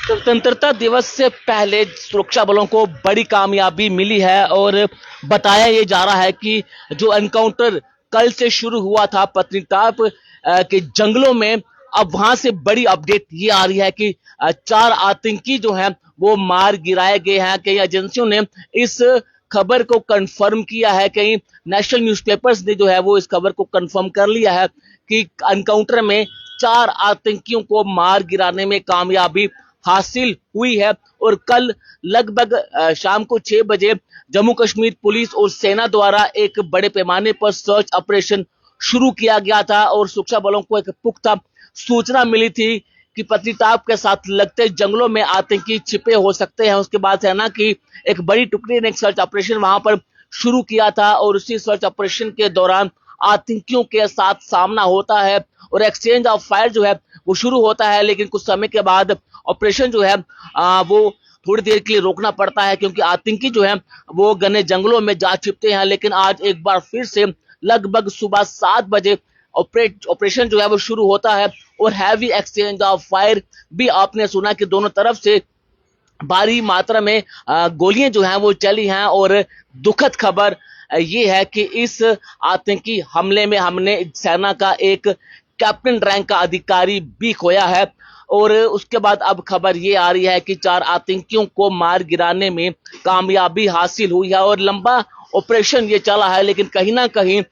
स्वतंत्रता दिवस से पहले सुरक्षा बलों को बड़ी कामयाबी मिली है और बताया ये जा रहा है कि जो एनकाउंटर कल से शुरू हुआ था पत्नीटाप के जंगलों में, अब वहां से बड़ी अपडेट ये आ रही है कि 4 आतंकी जो हैं वो मार गिराए गए हैं। कई एजेंसियों ने इस खबर को कंफर्म किया है, कई नेशनल न्यूज़पेपर्स ने जो है वो इस खबर को कंफर्म कर लिया है कि एनकाउंटर में 4 आतंकियों को मार गिराने में कामयाबी हासिल हुई है। और कल लगभग शाम को 6 बजे जम्मू कश्मीर पुलिस और सेना द्वारा एक बड़े पैमाने पर सर्च ऑपरेशन शुरू किया गया था और सुरक्षा बलों को एक पुख्ता सूचना मिली थी कि पत्नीटाप के साथ लगते जंगलों में आतंकी छिपे हो सकते हैं। उसके बाद सेना की एक बड़ी टुकड़ी ने एक सर्च ऑपरेशन वहां पर शुरू किया था और उसी सर्च ऑपरेशन के दौरान आतंकियों के साथ सामना होता है और एक्सचेंज ऑफ फायर जो है वो शुरू होता है। लेकिन कुछ समय के बाद ऑपरेशन जो है वो थोड़ी देर के लिए रोकना पड़ता है क्योंकि आतंकी जो है वो घने जंगलों में जा छिपते हैं। लेकिन आज एक बार फिर से लगभग सुबह 7 बजे ऑपरेशन जो है वो शुरू होता है और हैवी एक्सचेंज ऑफ फायर भी आपने सुना कि दोनों तरफ से भारी मात्रा में गोलियां जो हैं वो चली हैं। और दुखद खबर ये है कि इस आतंकी हमले में हमने सेना का एक कैप्टन रैंक का अधिकारी भी खोया है। और उसके बाद अब खबर ये आ रही है कि 4 आतंकियों को मार गिराने में कामयाबी हासिल हुई है और लंबा ऑपरेशन ये चला है, लेकिन कहीं ना कहीं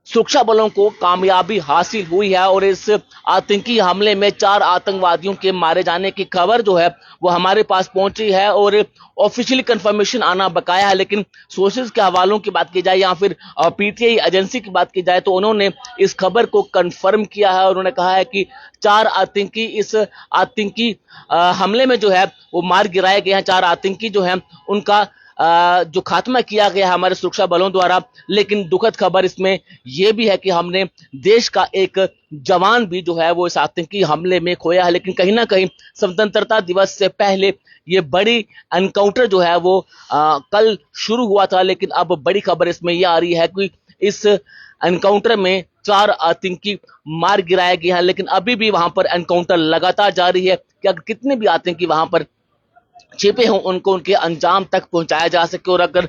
सुरक्षा बलों को कामयाबी हासिल हुई है। और इस आतंकी हमले में 4 आतंकवादियों के मारे जाने की खबर जो है वो हमारे पास पहुंची है और ऑफिशियली कंफर्मेशन आना बकाया है। लेकिन सोर्सेज के हवालों की बात की जाए या फिर पीटीआई एजेंसी की बात की जाए तो उन्होंने इस खबर को कंफर्म किया है और उन्होंने कहा है कि 4 आतंकी इस आतंकी हमले में जो है वो मार गिराए गए हैं। 4 आतंकी जो है उनका जो खात्मा किया गया हमारे सुरक्षा बलों द्वारा। लेकिन दुखद खबर इसमें यह भी है कि हमने देश का एक जवान भी जो है वो इस आतंकी हमले में खोया है। लेकिन कहीं ना कहीं स्वतंत्रता दिवस से पहले ये बड़ी एनकाउंटर जो है वो कल शुरू हुआ था, लेकिन अब बड़ी खबर इसमें यह आ रही है कि इस एनकाउंटर में 4 आतंकी मार गिराए गए हैं। लेकिन अभी भी वहां पर एनकाउंटर लगातार जारी है कि अगर कितने भी आतंकी वहां पर छिपे हों उनको उनके अंजाम तक पहुंचाया जा सके। और अगर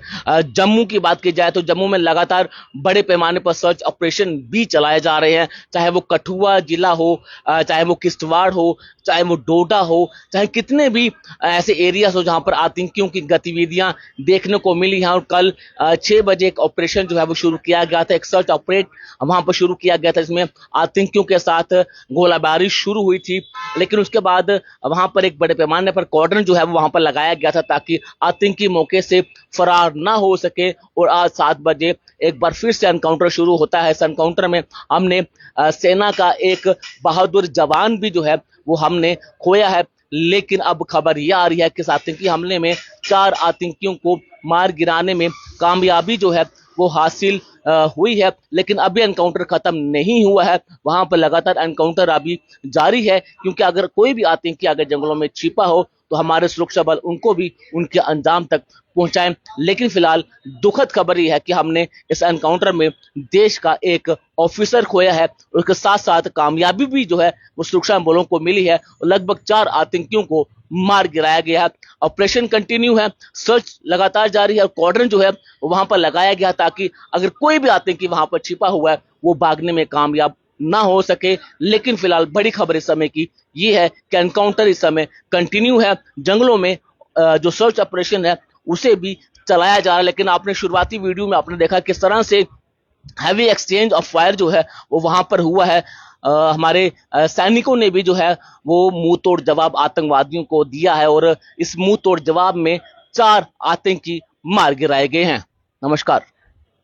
जम्मू की बात की जाए तो जम्मू में लगातार बड़े पैमाने पर सर्च ऑपरेशन भी चलाए जा रहे हैं, चाहे वो कठुआ जिला हो, चाहे वो किश्तवाड़ हो, चाहे वो डोडा हो, चाहे कितने भी ऐसे एरियाज हो जहां पर आतंकियों की गतिविधियां देखने को मिली हैं। और कल 6 बजे एक ऑपरेशन जो है वो शुरू किया गया था, एक सर्च ऑपरेट वहां पर शुरू किया गया था, इसमें आतंकियों के साथ गोलाबारी शुरू हुई थी। लेकिन उसके बाद वहां पर एक बड़े पैमाने पर कॉर्डन जो है वो वहां पर लगाया गया था ताकि आतंकी मौके से फरार ना हो सके। और आज 7 बजे एक बार फिर से एनकाउंटर शुरू होता है। इस एनकाउंटर में हमने सेना का एक बहादुर जवान भी जो है वो हमने खोया है। लेकिन अब खबर यह आ रही है कि इस आतंकी हमले में 4 आतंकियों को मार गिराने में कामयाबी जो है वो हासिल हुई है। लेकिन अभी एनकाउंटर खत्म नहीं हुआ है, वहां पर लगातार एनकाउंटर अभी जारी है क्योंकि अगर कोई भी आतंकी अगर जंगलों में छिपा हो तो हमारे सुरक्षा बल उनको भी उनके अंजाम तक पहुंचाएं। लेकिन फिलहाल दुखद खबर यह है कि हमने इस एनकाउंटर में देश का एक ऑफिसर खोया है, उसके साथ साथ कामयाबी भी जो है वो सुरक्षा बलों को मिली है और लगभग 4 आतंकियों को मार गिराया गया है। ऑपरेशन कंटिन्यू है, सर्च लगातार जारी है और कॉर्डन जो है वहां पर लगाया गया ताकि अगर कोई भी आतंकी वहां पर छिपा हुआ है वो भागने में कामयाब ना हो सके। लेकिन फिलहाल बड़ी खबर इस समय की ये है कि एनकाउंटर इस समय कंटिन्यू है, जंगलों में जो सर्च ऑपरेशन है उसे भी चलाया जा रहा है। लेकिन आपने शुरुआती वीडियो में आपने देखा किस तरह से हैवी एक्सचेंज ऑफ फायर जो है वो वहां पर हुआ है। हमारे सैनिकों ने भी जो है वो मुंह तोड़ जवाब आतंकवादियों को दिया है और इस मुंह तोड़ जवाब में 4 आतंकी मार गिराए गए हैं। नमस्कार।